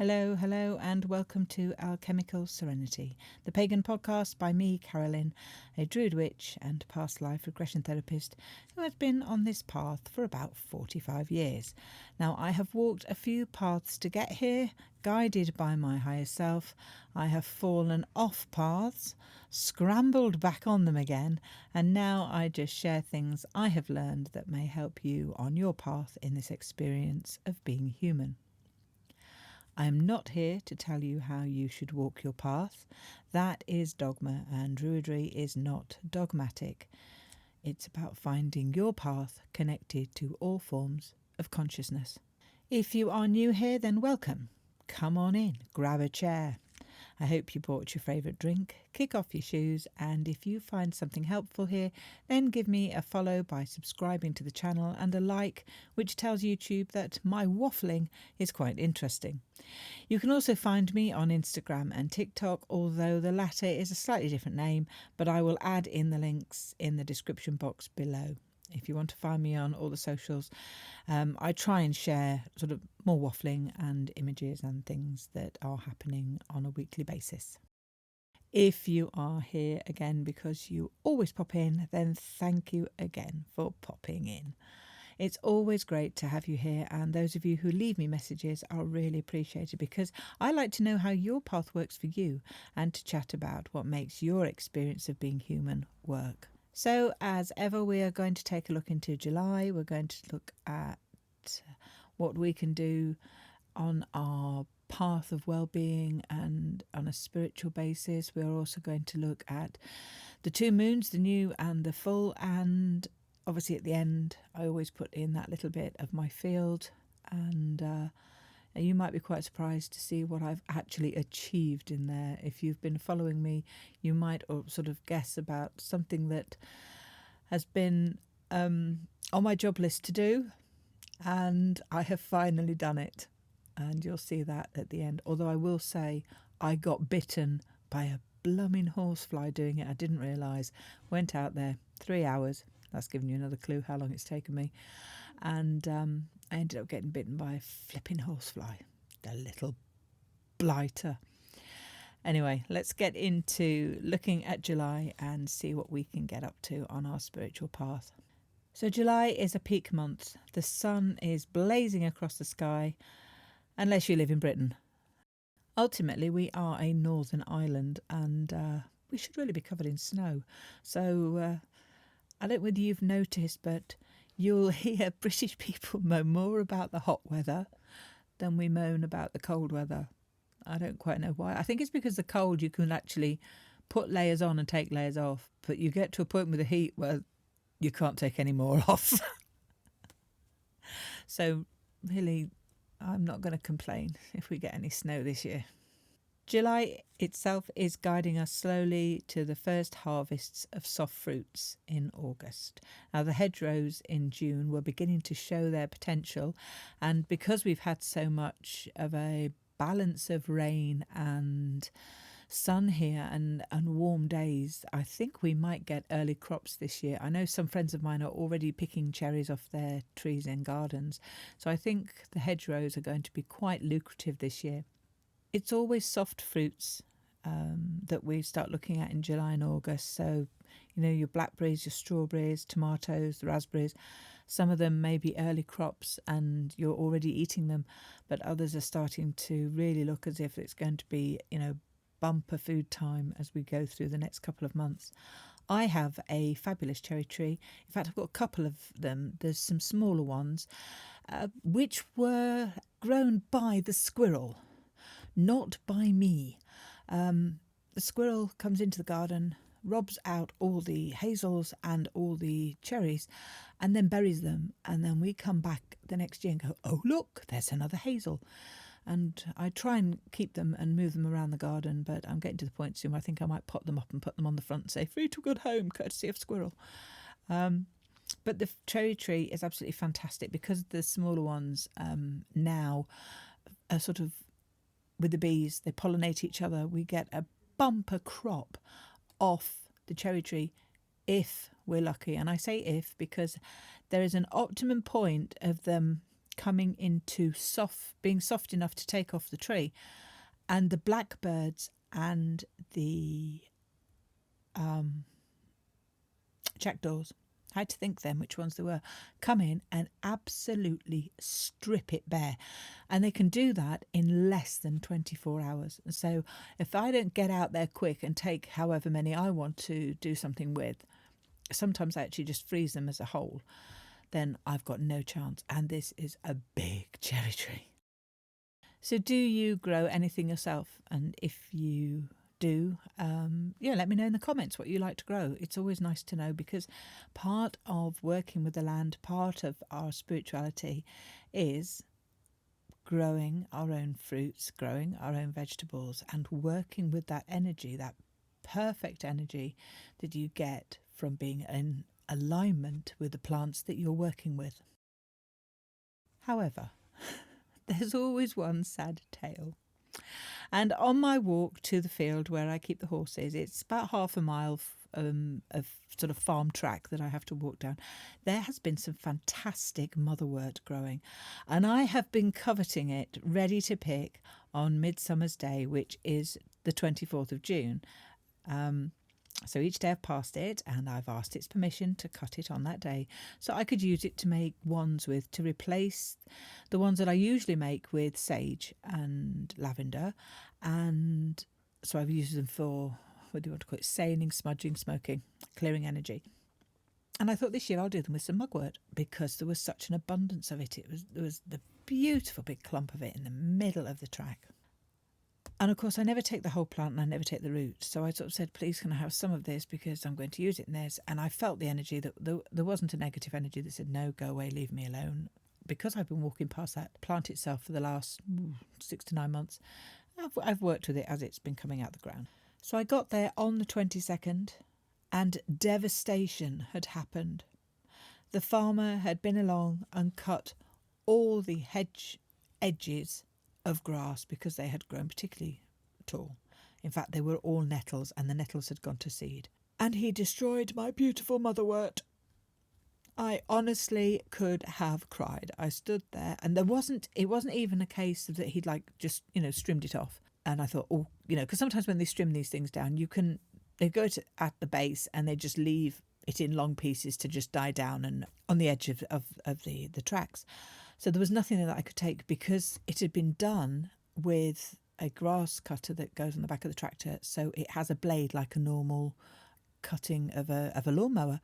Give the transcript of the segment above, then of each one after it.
Hello, hello, and welcome to Alchemical Serenity, the Pagan podcast by me, Carolyn, a Druid witch and past life regression therapist who has been on this path for about 45 years. Now, I have walked a few paths to get here, guided by my higher self. I have fallen off paths, scrambled back on them again, and now I just share things I have learned that may help you on your path in this experience of being human. I am not here to tell you how you should walk your path. That is dogma, and Druidry is not dogmatic. It's about finding your path connected to all forms of consciousness. If you are new here, then welcome. Come on in, grab a chair. I hope you bought your favourite drink, kick off your shoes, and if you find something helpful here, then give me a follow by subscribing to the channel and a like, which tells YouTube that my waffling is quite interesting. You can also find me on Instagram and TikTok, although the latter is a slightly different name, but I will add in the links in the description box below. If you want to find me on all the socials, I try and share sort of more waffling and images and things that are happening on a weekly basis. If you are here again because you always pop in, then thank you again for popping in. It's always great to have you here, and those of you who leave me messages are really appreciated because I like to know how your path works for you and to chat about what makes your experience of being human work. So, as ever, we are going to take a look into July. We're going to look at what we can do on our path of well-being and on a spiritual basis. We're also going to look at the two moons, the new and the full, and obviously at the end I always put in that little bit of my field, and you might be quite surprised to see what I've actually achieved in there. If you've been following me, you might sort of guess about something that has been on my job list to do, and I have finally done it. And you'll see that at the end. Although I will say I got bitten by a blooming horsefly doing it. I didn't realise. Went out there, 3 hours. That's giving you another clue how long it's taken me. And I ended up getting bitten by a flipping horsefly, the little blighter. Anyway, let's get into looking at July and see what we can get up to on our spiritual path. So July is a peak month. The sun is blazing across the sky, unless you live in Britain. Ultimately, we are a northern island, and we should really be covered in snow. So I don't know whether you've noticed, but you'll hear British people moan more about the hot weather than we moan about the cold weather. I don't quite know why. I think it's because the cold you can actually put layers on and take layers off, but you get to a point with the heat where you can't take any more off. So really, I'm not going to complain if we get any snow this year. July itself is guiding us slowly to the first harvests of soft fruits in August. Now, the hedgerows in June were beginning to show their potential, and because we've had so much of a balance of rain and sun here and warm days, I think we might get early crops this year. I know some friends of mine are already picking cherries off their trees in gardens, so I think the hedgerows are going to be quite lucrative this year. It's always soft fruits that we start looking at in July and August. So, you know, your blackberries, your strawberries, tomatoes, the raspberries. Some of them may be early crops and you're already eating them, but others are starting to really look as if it's going to be, you know, bumper food time as we go through the next couple of months. I have a fabulous cherry tree. In fact, I've got a couple of them. There's some smaller ones, which were grown by the squirrel. Not by me. The squirrel comes into the garden, robs out all the hazels and all the cherries, and then buries them. And then we come back the next year and go, oh, look, there's another hazel. And I try and keep them and move them around the garden, but I'm getting to the point soon where I think I might pot them up and put them on the front and say, free to a good home, courtesy of squirrel. But the cherry tree is absolutely fantastic because the smaller ones now are sort of, with the bees, they pollinate each other. We get a bumper crop off the cherry tree if we're lucky. And I say if because there is an optimum point of them coming into being soft enough to take off the tree. And the blackbirds and the jackdaws, I had to think then which ones they were, come in and absolutely strip it bare. And they can do that in less than 24 hours. And so if I don't get out there quick and take however many I want to do something with, sometimes I actually just freeze them as a whole, then I've got no chance. And this is a big cherry tree. So do you grow anything yourself? And if you do, let me know in the comments what you like to grow. It's always nice to know, because part of working with the land, part of our spirituality is growing our own fruits, growing our own vegetables, and working with that energy, that perfect energy that you get from being in alignment with the plants that you're working with. However, there's always one sad tale. And on my walk to the field where I keep the horses, it's about half a mile of sort of farm track that I have to walk down. There has been some fantastic motherwyrt growing, and I have been coveting it, ready to pick on Midsummer's Day, which is the 24th of June. So each day I've passed it, and I've asked its permission to cut it on that day so I could use it to make wands with, to replace the ones that I usually make with sage and lavender. And so I've used them for, what do you want to call it, saining, smudging, smoking, clearing energy. And I thought this year I'll do them with some mugwort, because there was such an abundance of it. There was the beautiful big clump of it in the middle of the track. And of course, I never take the whole plant and I never take the root. So I sort of said, please, can I have some of this, because I'm going to use it in this. And I felt the energy that there wasn't a negative energy that said, no, go away, leave me alone. Because I've been walking past that plant itself for the last 6 to 9 months, I've worked with it as it's been coming out the ground. So I got there on the 22nd and devastation had happened. The farmer had been along and cut all the hedge edges of grass because they had grown particularly tall. In fact, they were all nettles, and the nettles had gone to seed. And he destroyed my beautiful motherwyrt. I honestly could have cried. I stood there, and it wasn't even a case of that he'd just trimmed it off. And I thought, because sometimes when they trim these things down, they go at the base and they just leave it in long pieces to just die down and on the edge of the tracks. So there was nothing that I could take, because it had been done with a grass cutter that goes on the back of the tractor. So it has a blade like a normal cutting of a lawnmower.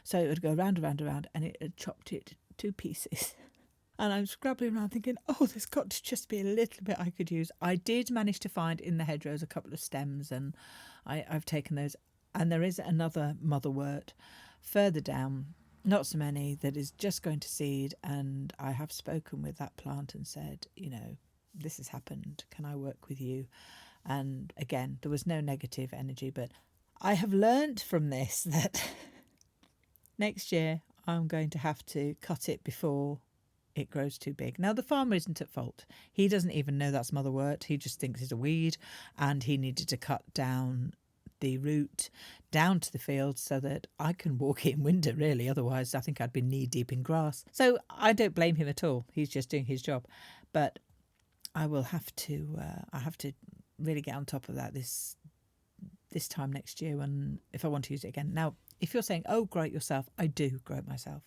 So it would go round and round and round, and it had chopped it to pieces. And I'm scrabbling around thinking, there's got to just be a little bit I could use. I did manage to find in the hedgerows a couple of stems, and I've taken those. And there is another motherwyrt further down, not so many, that is just going to seed. And I have spoken with that plant and said, this has happened. Can I work with you? And again, there was no negative energy, but I have learned from this that next year I'm going to have to cut it before it grows too big. Now, the farmer isn't at fault. He doesn't even know that's motherwyrt. He just thinks it's a weed, and he needed to cut down the root down to the field so that I can walk it in winter, really. Otherwise, I think I'd be knee deep in grass. So I don't blame him at all. He's just doing his job. But I will have to really get on top of that this time next year, when if I want to use it again. Now, if you're saying, grow it yourself, I do grow it myself.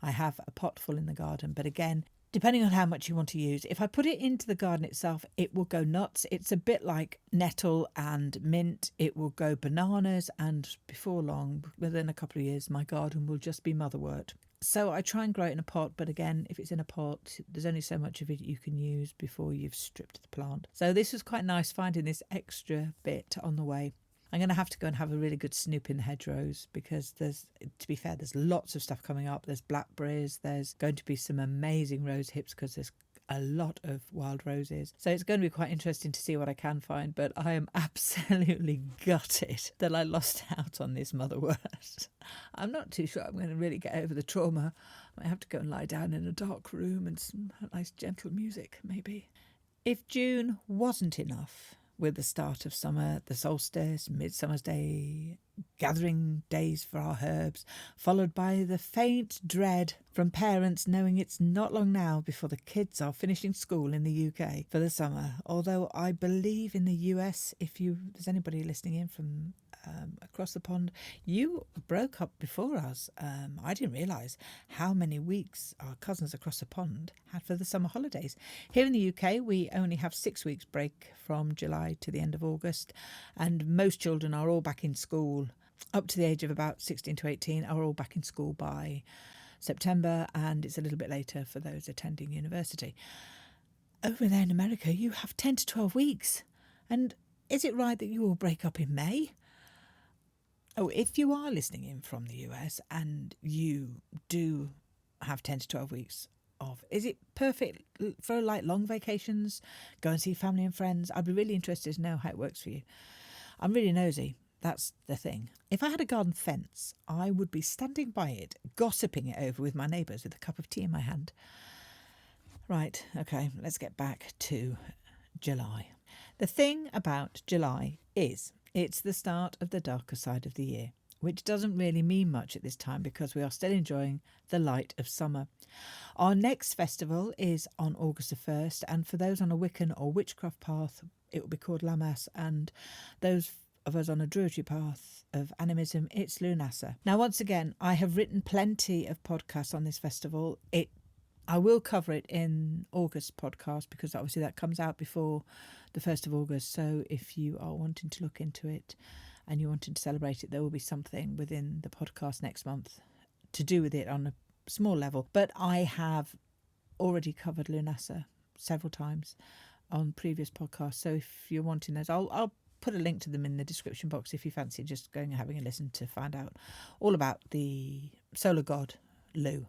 I have a pot full in the garden, but again, depending on how much you want to use, if I put it into the garden itself, it will go nuts. It's a bit like nettle and mint. It will go bananas, and before long, within a couple of years, my garden will just be motherwyrt. So I try and grow it in a pot, but again, if it's in a pot, there's only so much of it you can use before you've stripped the plant. So this was quite nice, finding this extra bit on the way. I'm going to have to go and have a really good snoop in the hedgerows, because there's lots of stuff coming up. There's blackberries. There's going to be some amazing rose hips, because there's a lot of wild roses. So it's going to be quite interesting to see what I can find. But I am absolutely gutted that I lost out on this motherwyrt. I'm not too sure I'm going to really get over the trauma. I might have to go and lie down in a dark room and some nice gentle music, maybe. If June wasn't enough, with the start of summer, the solstice, Midsummer's Day, gathering days for our herbs, followed by the faint dread from parents knowing it's not long now before the kids are finishing school in the UK for the summer. Although I believe in the US, there's anybody listening in from across the pond, you broke up before us. I didn't realise how many weeks our cousins across the pond had for the summer holidays. Here in the UK, we only have 6 weeks break from July to the end of August, and most children are all back in school up to the age of about 16 to 18 are all back in school by September, and it's a little bit later for those attending university. Over there in America, you have 10 to 12 weeks. And is it right that you all break up in May? Oh, if you are listening in from the US and you do have 10 to 12 weeks off, is it perfect for like long vacations, go and see family and friends? I'd be really interested to know how it works for you. I'm really nosy. That's the thing. If I had a garden fence, I would be standing by it, gossiping it over with my neighbours with a cup of tea in my hand. Right, okay, let's get back to July. The thing about July is it's the start of the darker side of the year, which doesn't really mean much at this time because we are still enjoying the light of summer. Our next festival is on August the 1st, and for those on a Wiccan or witchcraft path, it will be called Lammas, and those of us on a Druidry path of Animism, it's Lunar. Now, once again, I have written plenty of podcasts on this festival. I will cover it in August podcast because obviously that comes out before the 1st of August. So if you are wanting to look into it and you're wanting to celebrate it, there will be something within the podcast next month to do with it on a small level. But I have already covered Lunar several times on previous podcasts. So if you're wanting those, I'll put a link to them in the description box if you fancy just going and having a listen to find out all about the solar god, Lu.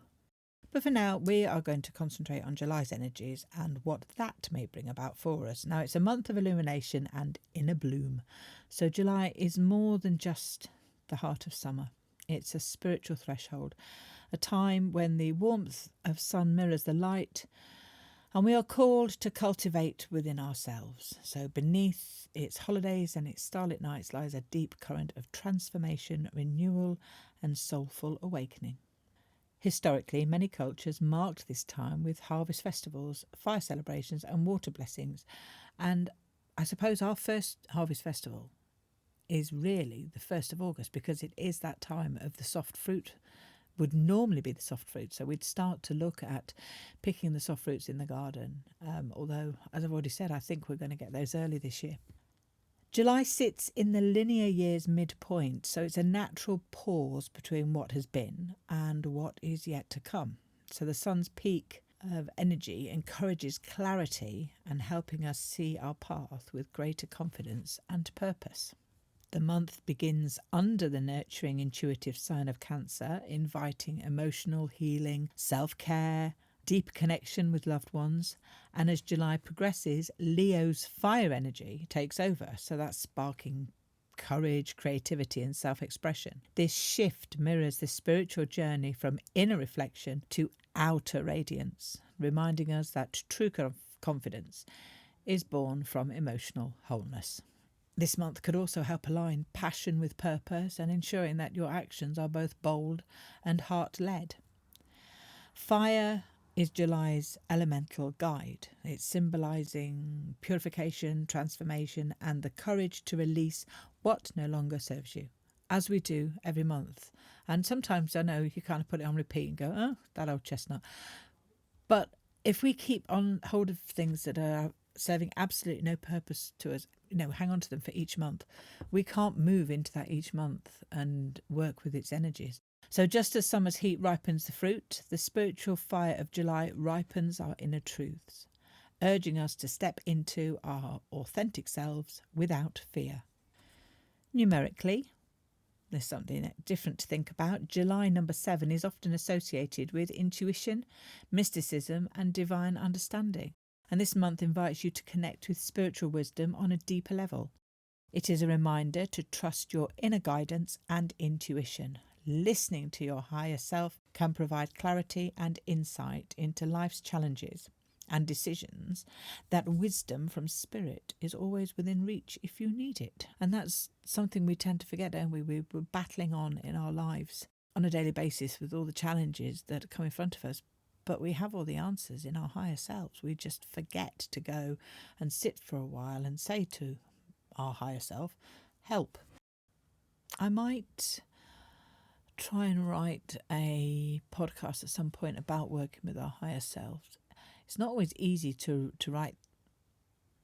But for now, we are going to concentrate on July's energies and what that may bring about for us. Now, it's a month of illumination and inner bloom. So July is more than just the heart of summer. It's a spiritual threshold, a time when the warmth of sun mirrors the light, and we are called to cultivate within ourselves. So beneath its holidays and its starlit nights lies a deep current of transformation, renewal and soulful awakening. Historically, many cultures marked this time with harvest festivals, fire celebrations and water blessings. And I suppose our first harvest festival is really the 1st of August because it is that time of the soft fruit, would normally be the soft fruit. So we'd start to look at picking the soft fruits in the garden. Although, as I've already said, I think we're going to get those early this year. July sits in the linear year's midpoint, so it's a natural pause between what has been and what is yet to come. So the sun's peak of energy encourages clarity and helping us see our path with greater confidence and purpose. The month begins under the nurturing intuitive sign of Cancer, inviting emotional healing, self-care, deep connection with loved ones. And as July progresses, Leo's fire energy takes over. So that's sparking courage, creativity and self-expression. This shift mirrors the spiritual journey from inner reflection to outer radiance, reminding us that true confidence is born from emotional wholeness. This month could also help align passion with purpose and ensuring that your actions are both bold and heart-led. Fire is July's elemental guide. It's symbolising purification, transformation and the courage to release what no longer serves you, as we do every month. And sometimes I know you kind of put it on repeat and go, oh, that old chestnut. But if we keep on hold of things that are serving absolutely no purpose to us, hang on to them for each month, we can't move into that each month and work with its energies. So just as summer's heat ripens the fruit, the spiritual fire of July ripens our inner truths, urging us to step into our authentic selves without fear. Numerically, there's something different to think about. July number 7 is often associated with intuition, mysticism and divine understanding. And this month invites you to connect with spiritual wisdom on a deeper level. It is a reminder to trust your inner guidance and intuition. Listening to your higher self can provide clarity and insight into life's challenges and decisions, that wisdom from spirit is always within reach if you need it. And that's something we tend to forget, don't we? We're battling on in our lives on a daily basis with all the challenges that come in front of us. But we have all the answers in our higher selves. We just forget to go and sit for a while and say to our higher self, help. I might try and write a podcast at some point about working with our higher selves. It's not always easy to write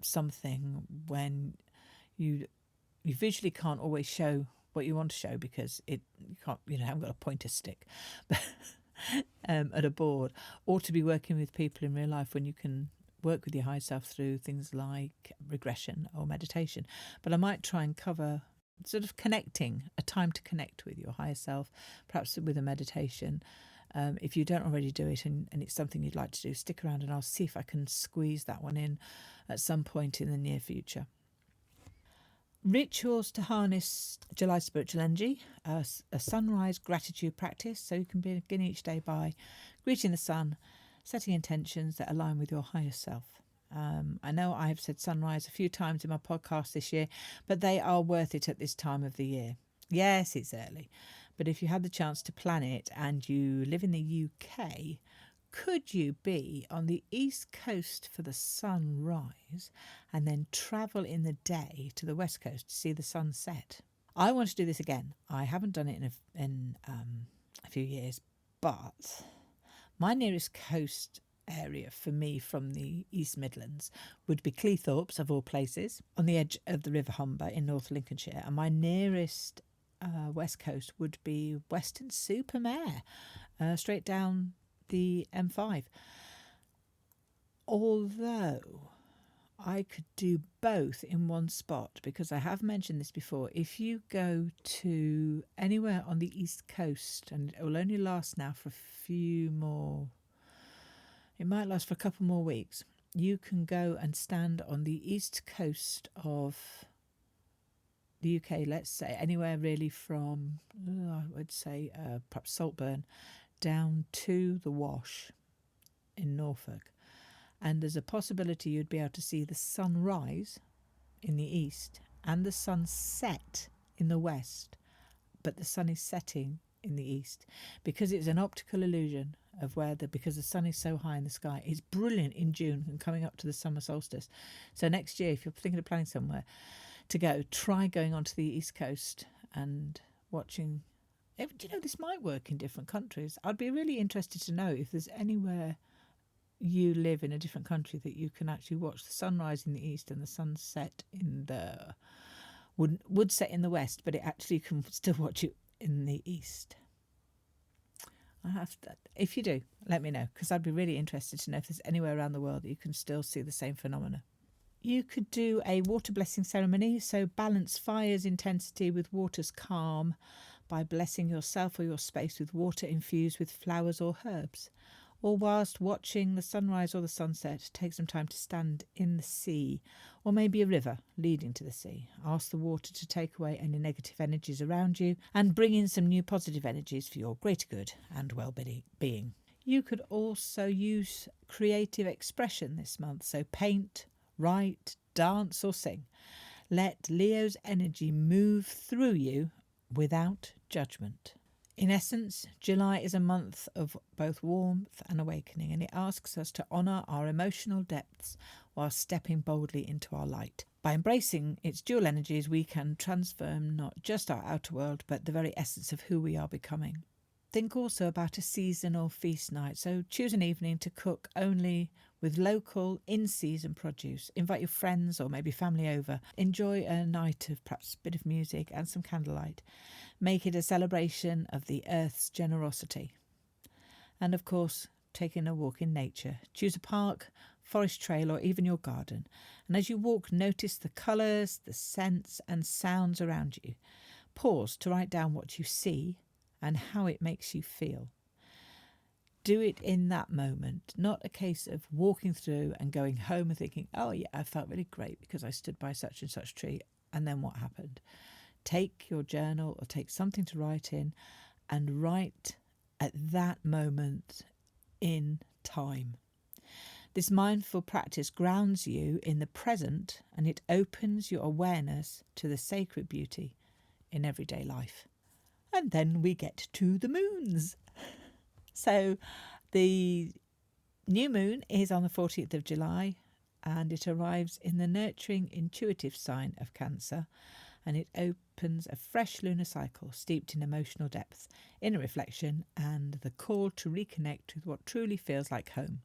something when you visually can't always show what you want to show because you can't, haven't got a pointer stick at a board, or to be working with people in real life when you can work with your higher self through things like regression or meditation. But I might try and cover sort of connecting, a time to connect with your higher self, perhaps with a meditation. If you don't already do it and it's something you'd like to do, stick around and I'll see if I can squeeze that one in at some point in the near future. Rituals to harness July spiritual energy, a sunrise gratitude practice, so you can begin each day by greeting the sun, setting intentions that align with your higher self. I know I've said sunrise a few times in my podcast this year, but they are worth it at this time of the year. Yes, it's early, but if you had the chance to plan it and you live in the UK, could you be on the east coast for the sunrise and then travel in the day to the west coast to see the sun set? I want to do this again. I haven't done it in a few years, but my nearest coast area for me from the East Midlands would be Cleethorpes, of all places, on the edge of the River Humber in North Lincolnshire, and my nearest west coast would be Weston-super-Mare, straight down the M5. Although I could do both in one spot, because I have mentioned this before, if you go to anywhere on the east coast, and it will only last now for it might last for a couple more weeks, you can go and stand on the east coast of the UK, let's say, anywhere really from, I would say, perhaps Saltburn, down to the Wash in Norfolk. And there's a possibility you'd be able to see the sun rise in the east and the sun set in the west, but the sun is setting in the east because it's an optical illusion of because the sun is so high in the sky. It's brilliant in June and coming up to the summer solstice. So next year, if you're thinking of planning somewhere to go, try going onto the east coast and watching. This might work in different countries. I'd be really interested to know if there's anywhere you live in a different country that you can actually watch the sunrise in the east and the sunset in the would set in the west, but it actually can still watch it in the east. If you do, let me know, because I'd be really interested to know if there's anywhere around the world that you can still see the same phenomena. You could do a water blessing ceremony, so balance fire's intensity with water's calm by blessing yourself or your space with water infused with flowers or herbs. Or whilst watching the sunrise or the sunset, take some time to stand in the sea, or maybe a river leading to the sea. Ask the water to take away any negative energies around you and bring in some new positive energies for your greater good and well-being. You could also use creative expression this month, so paint, write, dance or sing. Let Leo's energy move through you without judgment. In essence, July is a month of both warmth and awakening, and it asks us to honour our emotional depths while stepping boldly into our light. By embracing its dual energies, we can transform not just our outer world, but the very essence of who we are becoming. Think also about a seasonal feast night, so choose an evening to cook only with local, in-season produce. Invite your friends or maybe family over. Enjoy a night of perhaps a bit of music and some candlelight. Make it a celebration of the earth's generosity. And of course, taking a walk in nature. Choose a park, forest trail or even your garden. And as you walk, notice the colours, the scents and sounds around you. Pause to write down what you see and how it makes you feel. Do it in that moment, not a case of walking through and going home and thinking, oh yeah, I felt really great because I stood by such and such tree, and then what happened? Take your journal or take something to write in and write at that moment in time. This mindful practice grounds you in the present, and it opens your awareness to the sacred beauty in everyday life. And then we get to the moons. So the new moon is on the 14th of July, and it arrives in the nurturing, intuitive sign of Cancer, and it opens a fresh lunar cycle steeped in emotional depth, inner reflection, and the call to reconnect with what truly feels like home.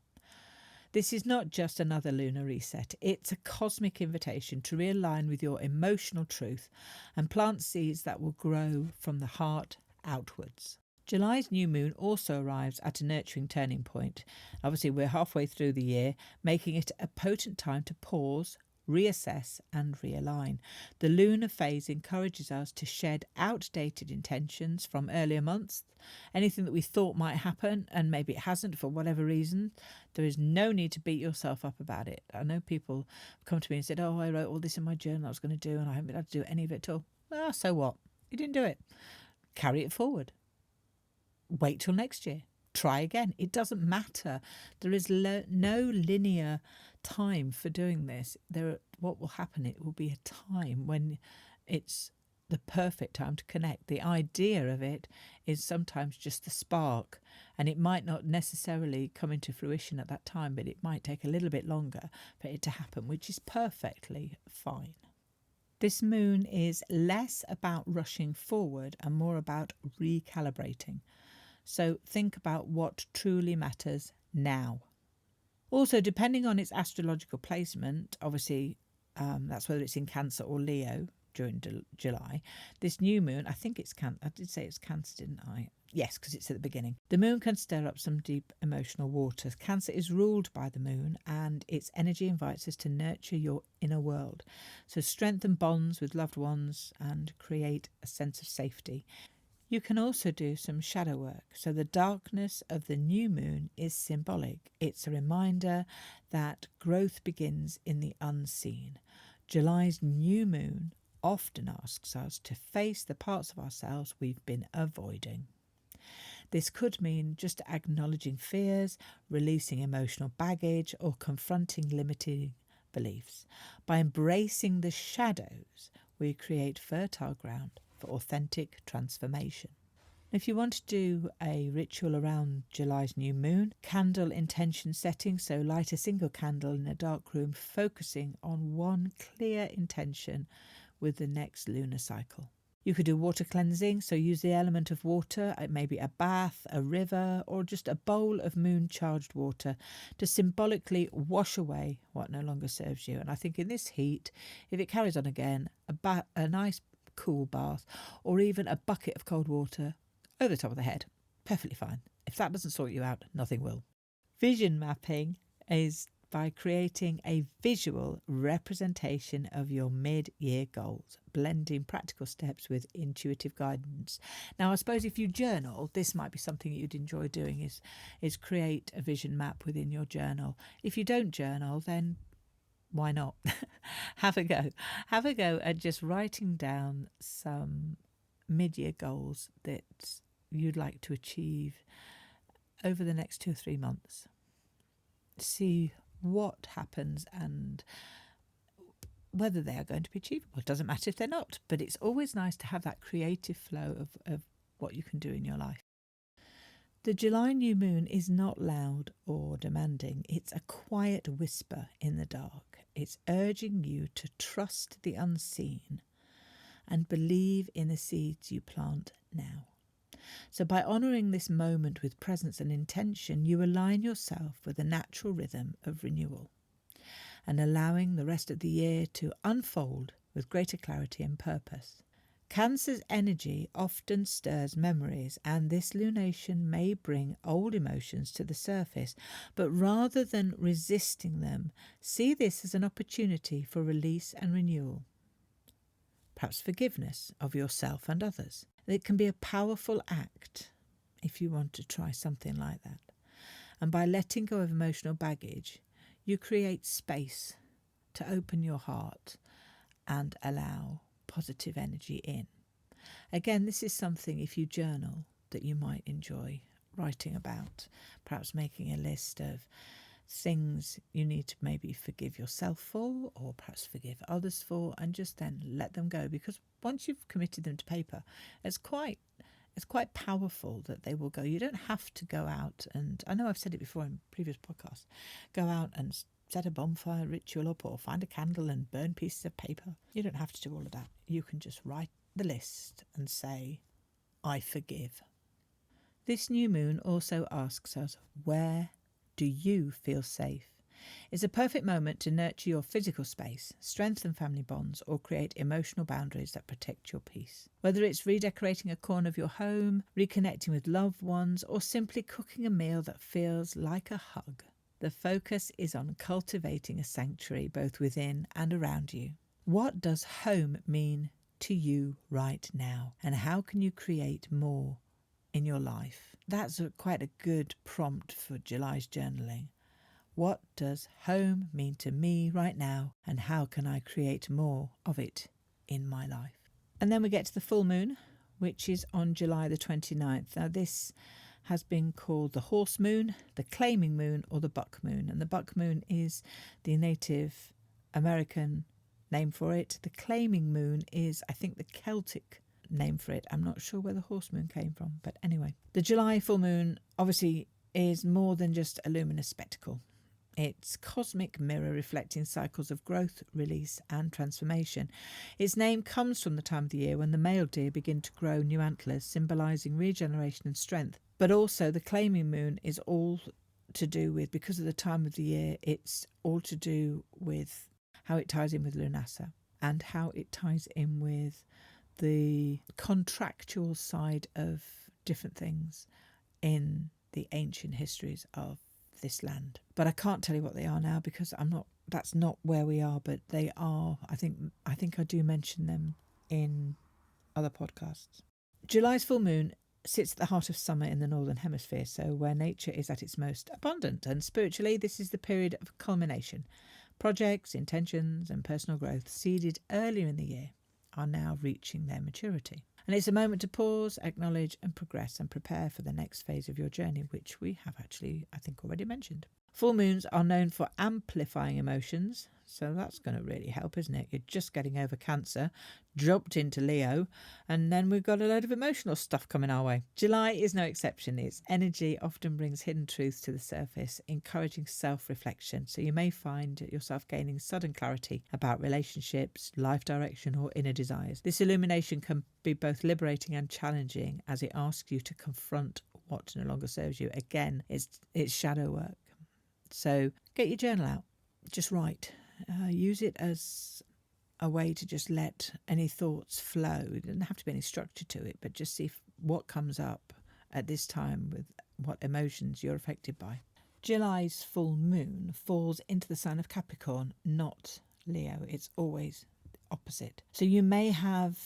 This is not just another lunar reset, it's a cosmic invitation to realign with your emotional truth and plant seeds that will grow from the heart outwards. July's new moon also arrives at a nurturing turning point. Obviously, we're halfway through the year, making it a potent time to pause, reassess and realign. The lunar phase encourages us to shed outdated intentions from earlier months. Anything that we thought might happen and maybe it hasn't for whatever reason, there is no need to beat yourself up about it. I know people come to me and said, oh, I wrote all this in my journal I was going to do and I haven't been able to do any of it at all. Ah, so what? You didn't do it. Carry it forward. Wait till next year. Try again. It doesn't matter. There is no linear time for doing this. What will happen, it will be a time when it's the perfect time to connect. The idea of it is sometimes just the spark, and it might not necessarily come into fruition at that time, but it might take a little bit longer for it to happen, which is perfectly fine. This moon is less about rushing forward and more about recalibrating. So think about what truly matters now. Also, depending on its astrological placement, obviously that's whether it's in Cancer or Leo during July, this new moon, I think it's Cancer. I did say it's Cancer, didn't I? Yes, because it's at the beginning. The moon can stir up some deep emotional waters. Cancer is ruled by the moon, and its energy invites us to nurture your inner world. So strengthen bonds with loved ones and create a sense of safety. You can also do some shadow work. So the darkness of the new moon is symbolic. It's a reminder that growth begins in the unseen. July's new moon often asks us to face the parts of ourselves we've been avoiding. This could mean just acknowledging fears, releasing emotional baggage, or confronting limiting beliefs. By embracing the shadows, we create fertile ground for authentic transformation. If you want to do a ritual around July's new moon, candle intention setting, so light a single candle in a dark room, focusing on one clear intention with the next lunar cycle. You could do water cleansing, so use the element of water, maybe a bath, a river, or just a bowl of moon-charged water to symbolically wash away what no longer serves you. And I think in this heat, if it carries on again, a nice cool bath or even a bucket of cold water over the top of the head, perfectly fine. If that doesn't sort you out, nothing will. Vision mapping is by creating a visual representation of your mid-year goals, blending practical steps with intuitive guidance. Now, I suppose if you journal, this might be something you'd enjoy doing, is create a vision map within your journal. If you don't journal, then why not? Have a go at just writing down some mid-year goals that you'd like to achieve over the next 2 or 3 months. See what happens and whether they are going to be achievable. It doesn't matter if they're not, but it's always nice to have that creative flow of what you can do in your life. The July new moon is not loud or demanding. It's a quiet whisper in the dark. It's urging you to trust the unseen and believe in the seeds you plant now. So by honouring this moment with presence and intention, you align yourself with the natural rhythm of renewal and allowing the rest of the year to unfold with greater clarity and purpose. Cancer's energy often stirs memories, and this lunation may bring old emotions to the surface, but rather than resisting them, see this as an opportunity for release and renewal. Perhaps forgiveness of yourself and others. It can be a powerful act if you want to try something like that. And by letting go of emotional baggage, you create space to open your heart and allow positive energy in. Again, this is something, if you journal, that you might enjoy writing about, perhaps making a list of things you need to maybe forgive yourself for, or perhaps forgive others for, and just then let them go. Because once you've committed them to paper, it's quite powerful that they will go. You don't have to go out, and I know I've said it before in previous podcasts, go out and set a bonfire ritual up or find a candle and burn pieces of paper. You don't have to do all of that. You can just write the list and say, I forgive. This new moon also asks us, where do you feel safe? It's a perfect moment to nurture your physical space, strengthen family bonds, or create emotional boundaries that protect your peace. Whether it's redecorating a corner of your home, reconnecting with loved ones, or simply cooking a meal that feels like a hug, the focus is on cultivating a sanctuary both within and around you. What does home mean to you right now, and how can you create more in your life? That's quite a good prompt for July's journaling. What does home mean to me right now, and how can I create more of it in my life? And then we get to the full moon, which is on July the 29th. Now this has been called the horse moon, the claiming moon, or the buck moon. And the buck moon is the Native American name for it. The claiming moon is, I think, the Celtic name for it. I'm not sure where the horse moon came from, but anyway. The July full moon obviously is more than just a luminous spectacle. It's cosmic mirror reflecting cycles of growth, release and transformation. Its name comes from the time of the year when the male deer begin to grow new antlers, symbolising regeneration and strength. But also the claiming moon is all to do with, because of the time of the year, it's all to do with how it ties in with Lunasa and how it ties in with the contractual side of different things in the ancient histories of this land. But I can't tell you what they are now because that's not where we are, but they are, I think I do mention them in other podcasts. July's full moon sits at the heart of summer in the northern hemisphere, so where nature is at its most abundant, and spiritually this is the period of culmination. Projects, intentions and personal growth seeded earlier in the year are now reaching their maturity. And it's a moment to pause, acknowledge and progress and prepare for the next phase of your journey, which we have actually, I think, already mentioned. Full moons are known for amplifying emotions, so that's going to really help, isn't it? You're just getting over Cancer, dropped into Leo, and then we've got a load of emotional stuff coming our way. July is no exception. Its energy often brings hidden truths to the surface, encouraging self-reflection. So you may find yourself gaining sudden clarity about relationships, life direction or inner desires. This illumination can be both liberating and challenging as it asks you to confront what no longer serves you. Again, it's shadow work. So get your journal out, just write. Use it as a way to just let any thoughts flow. It doesn't have to be any structure to it, but just see what comes up at this time with what emotions you're affected by. July's full moon falls into the sign of Capricorn, not Leo. It's always opposite. So you may have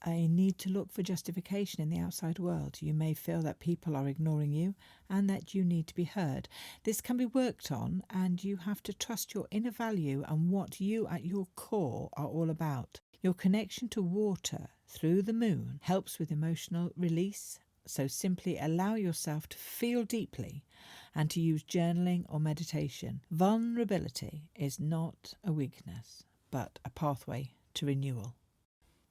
a need to look for justification in the outside world. You may feel that people are ignoring you and that you need to be heard. This can be worked on, and you have to trust your inner value and what you at your core are all about. Your connection to water through the moon helps with emotional release, so simply allow yourself to feel deeply and to use journaling or meditation. Vulnerability is not a weakness, but a pathway to renewal.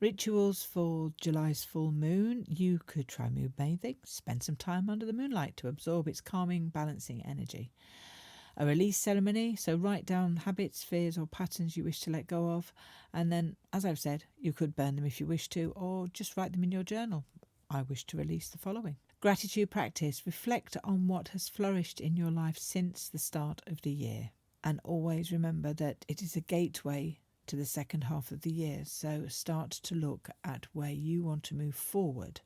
Rituals for July's full moon. You could try moon bathing, spend some time under the moonlight to absorb its calming, balancing energy. A release ceremony, so write down habits, fears or patterns you wish to let go of, and then, as I've said, you could burn them if you wish to, or just write them in your journal. I wish to release the following. Gratitude practice. Reflect on what has flourished in your life since the start of the year, and always remember that it is a gateway to the second half of the year, so start to look at where you want to move forward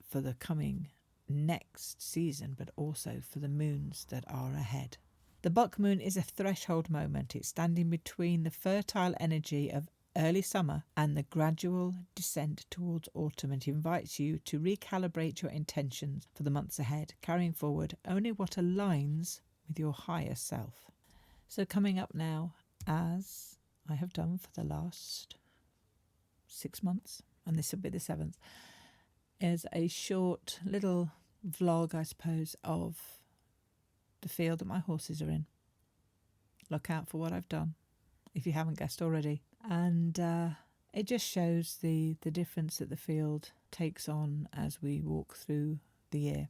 for the coming next season, but also for the moons that are ahead. The buck moon is a threshold moment. It's standing between the fertile energy of early summer and the gradual descent towards autumn, and invites you to recalibrate your intentions for the months ahead, carrying forward only what aligns with your higher self. So coming up now, as I have done for the last 6 months, and this will be the 7th, is a short little vlog, I suppose, of the field that my horses are in. Look out for what I've done, if you haven't guessed already. And it just shows the difference that the field takes on as we walk through the year.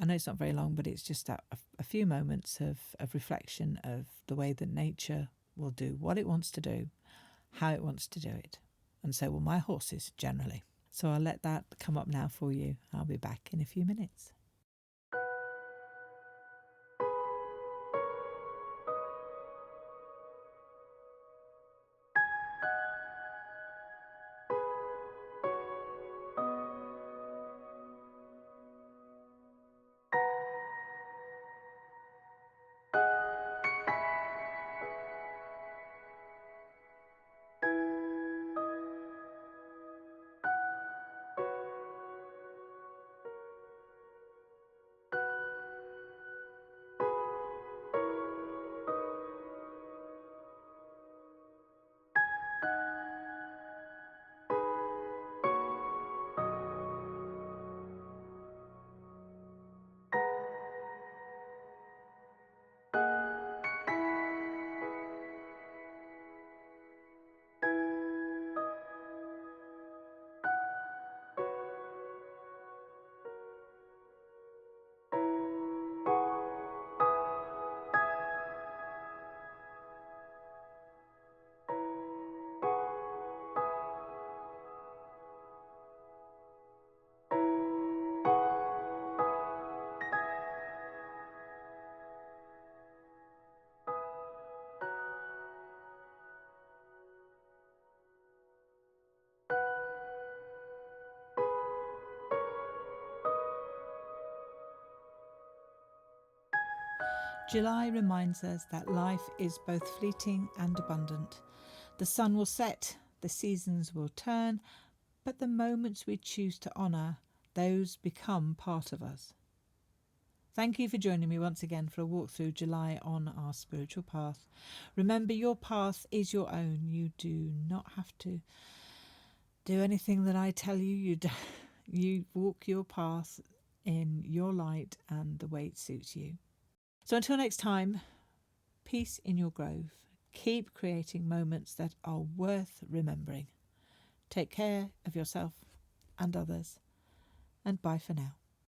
I know it's not very long, but it's just a few moments of reflection of the way that nature will do what it wants to do, how it wants to do it. And so will my horses generally. So I'll let that come up now for you. I'll be back in a few minutes. July reminds us that life is both fleeting and abundant. The sun will set, the seasons will turn, but the moments we choose to honour, those become part of us. Thank you for joining me once again for a walk through July on our spiritual path. Remember, your path is your own. You do not have to do anything that I tell you. You walk your path in your light and the way it suits you. So until next time, peace in your grove. Keep creating moments that are worth remembering. Take care of yourself and others, and bye for now.